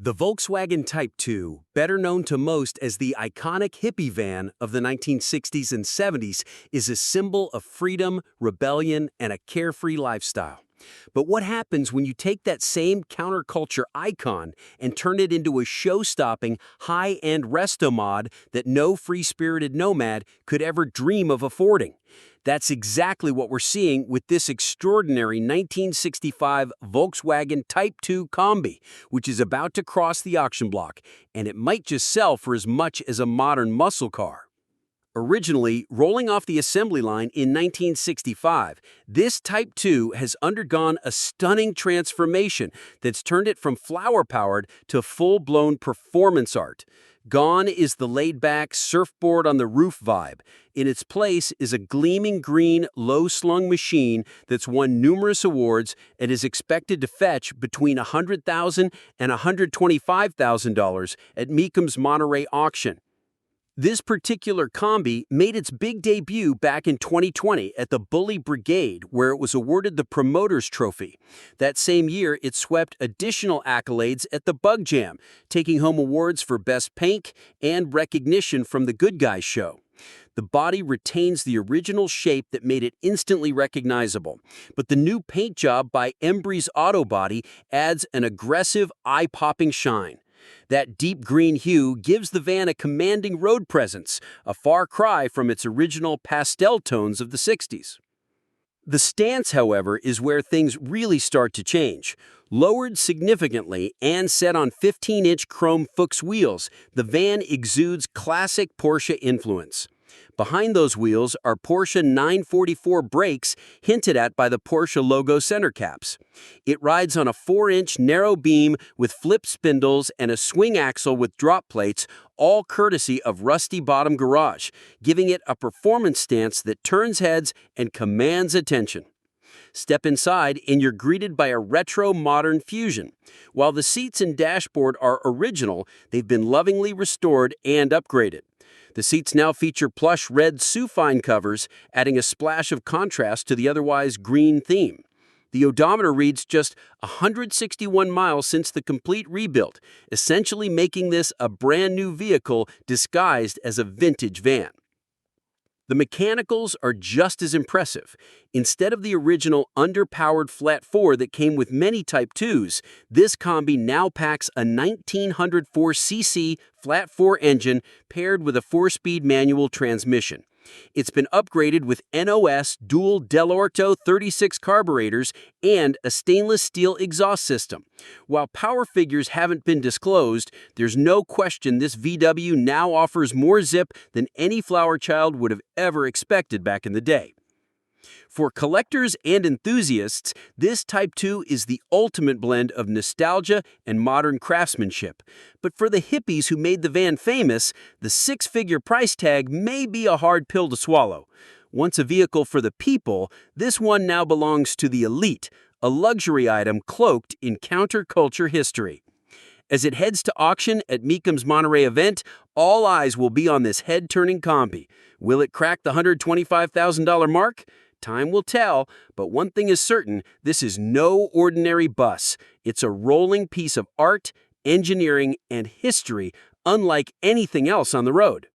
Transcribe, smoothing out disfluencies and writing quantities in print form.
The Volkswagen Type 2, better known to most as the iconic hippie van of the 1960s and 70s, is a symbol of freedom, rebellion, and a carefree lifestyle. But what happens when you take that same counterculture icon and turn it into a show-stopping, high-end Restomod that no free-spirited nomad could ever dream of affording? That's exactly what we're seeing with this extraordinary 1965 Volkswagen Type 2 Kombi, which is about to cross the auction block, and it might just sell for as much as a modern muscle car. Originally rolling off the assembly line in 1965, this Type 2 has undergone a stunning transformation that's turned it from flower-powered to full-blown performance art. Gone is the laid-back surfboard-on-the-roof vibe. In its place is a gleaming green, low-slung machine that's won numerous awards and is expected to fetch between $100,000 and $125,000 at Mecum's Monterey auction. This particular Kombi made its big debut back in 2020 at the Bully Brigade, where it was awarded the Promoter's Trophy. That same year, it swept additional accolades at the Bug Jam, taking home awards for Best Paint and recognition from the Good Guys show. The body retains the original shape that made it instantly recognizable, but the new paint job by Embry's Auto Body adds an aggressive, eye-popping shine. That deep green hue gives the van a commanding road presence, a far cry from its original pastel tones of the 60s. The stance, however, is where things really start to change. Lowered significantly and set on 15-inch chrome Fuchs wheels, the van exudes classic Porsche influence. Behind those wheels are Porsche 944 brakes hinted at by the Porsche logo center caps. It rides on a 4-inch narrow beam with flip spindles and a swing axle with drop plates, all courtesy of Rusty Bottom Garage, giving it a performance stance that turns heads and commands attention. Step inside and you're greeted by a retro-modern fusion. While the seats and dashboard are original, they've been lovingly restored and upgraded. The seats now feature plush red Sufine covers, adding a splash of contrast to the otherwise green theme. The odometer reads just 161 miles since the complete rebuild, essentially making this a brand new vehicle disguised as a vintage van. The mechanicals are just as impressive. Instead of the original underpowered flat 4 that came with many Type 2s, this Kombi now packs a 1904cc flat 4 engine paired with a 4-speed manual transmission. It's been upgraded with NOS dual Dell'Orto 36 carburetors and a stainless steel exhaust system. While power figures haven't been disclosed, there's no question this VW now offers more zip than any flower child would have ever expected back in the day. For collectors and enthusiasts, this Type 2 is the ultimate blend of nostalgia and modern craftsmanship. But for the hippies who made the van famous, the 6-figure price tag may be a hard pill to swallow. Once a vehicle for the people, this one now belongs to the elite, a luxury item cloaked in counterculture history. As it heads to auction at Mecum's Monterey event, all eyes will be on this head-turning Kombi. Will it crack the $125,000 mark? Time will tell, but one thing is certain, this is no ordinary bus. It's a rolling piece of art, engineering, and history unlike anything else on the road.